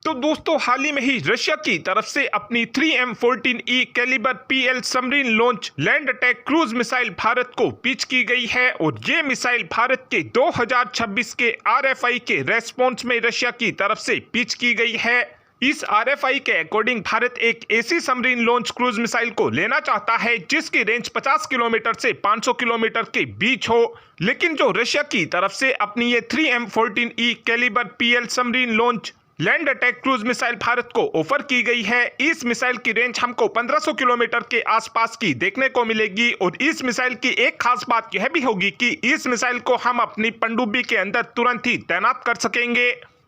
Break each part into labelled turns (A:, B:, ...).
A: तो दोस्तों हाल ही में ही रशिया की तरफ से अपनी 3M14E Kalibr PL submarine launch land attack cruise missile Bharat को पिच की गई है और ये मिसाइल भारत के 2026 के RFI के रेस्पॉन्स में रशिया की तरफ से पिच की गई है। इस RFI के अकॉर्डिंग भारत एक ऐसी सबमरीन लॉन्च क्रूज मिसाइल को लेना चाहता है जिसकी रेंज 50 किलोमीटर से 500 किलोमीटर के बीच हो, लेकिन जो रशिया की तरफ से अपनी ये 3M14E Kalibr PL submarine launch land attack cruise missile Bharat को ऑफर की गई है, इस मिसाइल की रेंज हमको 1500 किलोमीटर के आसपास की देखने को मिलेगी। और इस मिसाइल की एक खास बात यह भी होगी कि इस मिसाइल को हम अपनी पनडुब्बी के अंदर तुरंत ही तैनात कर सकेंगे,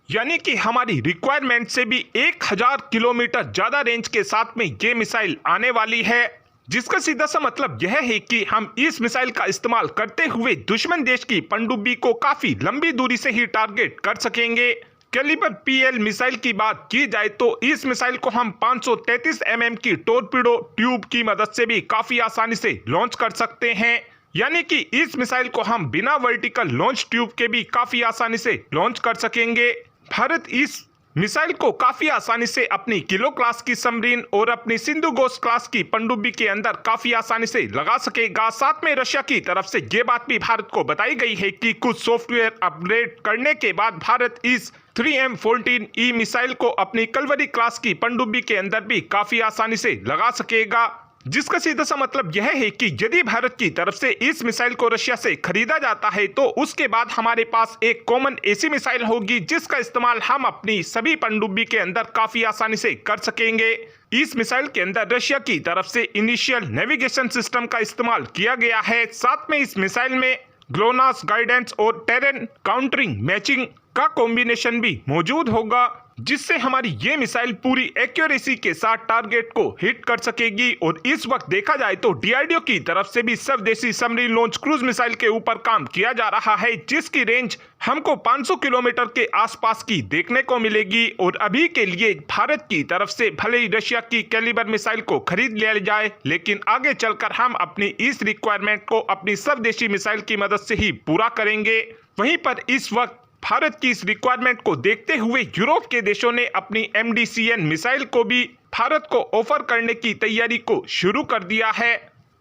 A: यानी कि हमारी रिक्वायरमेंट से भी 1000 किलोमीटर ज्यादा रेंज के साथ में ये मिसाइल आने वाली है, जिसका सीधा सा मतलब यह है कि हम इस मिसाइल का इस्तेमाल करते हुए दुश्मन देश की पनडुब्बी को काफी लंबी दूरी से ही टारगेट कर सकेंगे। कैलिबर PL मिसाइल की बात की जाए तो इस मिसाइल को हम 533 mm की टॉर्पीडो ट्यूब की मदद से भी काफी आसानी से लॉन्च कर सकते हैं, यानी कि इस मिसाइल को हम बिना वर्टिकल लॉन्च ट्यूब के भी काफी आसानी से लॉन्च कर सकेंगे। भारत इस मिसाइल को काफी आसानी से अपनी किलो क्लास की सबमरीन और अपनी सिंधु घोष क्लास की पनडुब्बी के अंदर काफी आसानी से लगा सकेगा। साथ में रशिया की तरफ से ये बात भी भारत को बताई गई है कि कुछ सॉफ्टवेयर अपग्रेड करने के बाद भारत इस 3M14E मिसाइल को अपनी कलवरी क्लास की पनडुब्बी के अंदर भी काफी आसानी से लगा सकेगा, जिसका सीधा सा मतलब यह है कि यदि भारत की तरफ से इस मिसाइल को रशिया से खरीदा जाता है तो उसके बाद हमारे पास एक कॉमन ऐसी मिसाइल होगी जिसका इस्तेमाल हम अपनी सभी पनडुब्बी के अंदर काफी आसानी से कर सकेंगे। इस मिसाइल के अंदर रशिया की तरफ से इनिशियल नेविगेशन सिस्टम का इस्तेमाल किया गया है। साथ में इस मिसाइल में ग्लोनास गाइडेंस और टेरेन काउंटरिंग मैचिंग का कॉम्बिनेशन भी मौजूद होगा, जिससे हमारी ये मिसाइल पूरी एक्यूरेसी के साथ टारगेट को हिट कर सकेगी। और इस वक्त देखा जाए तो DRDO की तरफ से भी स्वदेशी सबमरीन लॉन्च क्रूज मिसाइल के ऊपर काम किया जा रहा है, जिसकी रेंज हमको 500 किलोमीटर के आसपास की देखने को मिलेगी। और अभी के लिए भारत की तरफ से भले ही रशिया की कैलिबर मिसाइल को खरीद लिया जाए, लेकिन आगे चलकर हम अपनी इस रिक्वायरमेंट को अपनी स्वदेशी मिसाइल की मदद से ही पूरा करेंगे। वहीं पर इस वक्त भारत की इस रिक्वायरमेंट को देखते हुए यूरोप के देशों ने अपनी MDCN मिसाइल को भी भारत को ऑफर करने की तैयारी को शुरू कर दिया है।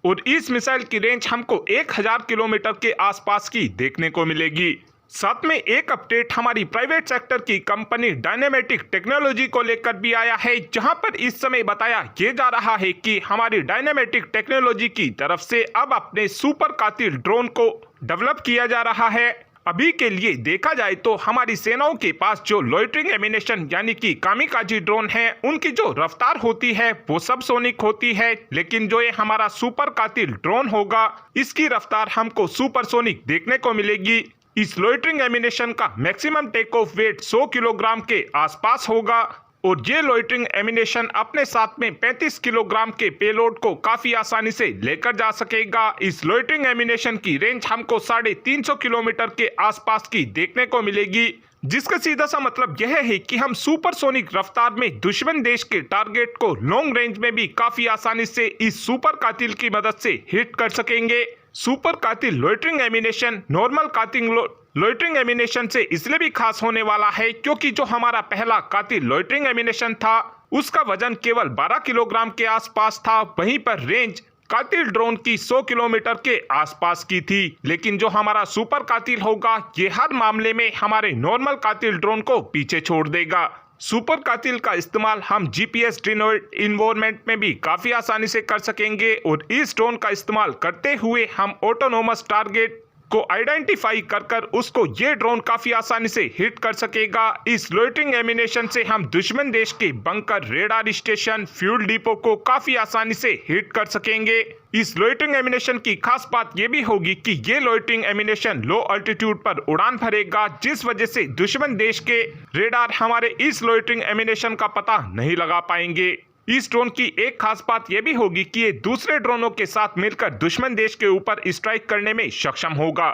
A: और इस मिसाइल की रेंज हमको 1000 किलोमीटर के आसपास की देखने को मिलेगी। साथ में एक अपडेट हमारी प्राइवेट सेक्टर की कंपनी डायनामेटिक टेक्नोलॉजी को लेकर भी आया है, जहां पर इस समय बताया ये जा रहा है कि हमारी डायनामेटिक टेक्नोलॉजी की तरफ से अब अपने सुपर कातिल ड्रोन को डेवलप किया जा रहा है। अभी के लिए देखा जाए तो हमारी सेनाओं के पास जो लॉइटरिंग एमिनेशन यानी कि कामिकाजी ड्रोन है, उनकी जो रफ्तार होती है वो सबसोनिक होती है, लेकिन जो ये हमारा सुपर कातिल ड्रोन होगा इसकी रफ्तार हमको सुपरसोनिक देखने को मिलेगी। इस लॉइटरिंग एमिनेशन का maximum take off weight 100 kilogram के आसपास होगा और ये लॉइटरिंग एमिनेशन अपने साथ में 35 किलोग्राम के पेलोड को काफी आसानी से लेकर जा सकेगा। इस लॉइटरिंग एमिनेशन की रेंज हमको 350 किलोमीटर के आसपास की देखने को मिलेगी, जिसका सीधा सा मतलब यह है कि हम सुपरसोनिक रफ्तार में दुश्मन देश के टारगेट को लॉन्ग रेंज में भी काफी आसानी से इस सुपर कातिल की मदद से हिट कर सकेंगे। सुपर कातिल लॉइटरिंग एमिनेशन नॉर्मल कातिल लॉइटरिंग एमिनेशन से इसलिए भी खास होने वाला है क्योंकि जो हमारा पहला कातिल लॉइटरिंग एमिनेशन था उसका वजन केवल 12 किलोग्राम के आसपास था, वहीं पर रेंज कातिल ड्रोन की 100 किलोमीटर के आसपास की थी। लेकिन जो हमारा सुपर कातिल होगा ये हर मामले में हमारे नॉर्मल कातिल ड्रोन को पीछे छोड़ देगा। सुपर कातिल का इस्तेमाल हम GPS डिनोड इन्वायरमेंट में भी काफी आसानी से कर सकेंगे और इस ड्रोन का इस्तेमाल करते हुए हम ऑटोनोमस टारगेट को आइडेंटिफाई कर उसको ये ड्रोन काफी आसानी से हिट कर सकेगा। इस लॉइटरिंग एमिनेशन से हम दुश्मन देश के bunker, radar station, fuel depot को काफी आसानी से हिट कर सकेंगे। इस लॉइटरिंग एमिनेशन की खास बात यह भी होगी कि ये लॉइटरिंग एमिनेशन लो अल्टीट्यूड पर उड़ान भरेगा, जिस वजह से दुश्मन देश के रेडार हमारे इस लॉइटरिंग एमिनेशन का पता नहीं लगा पाएंगे। इस ड्रोन की एक खास बात यह भी होगी कि ये दूसरे ड्रोनों के साथ मिलकर दुश्मन देश के ऊपर स्ट्राइक करने में सक्षम होगा।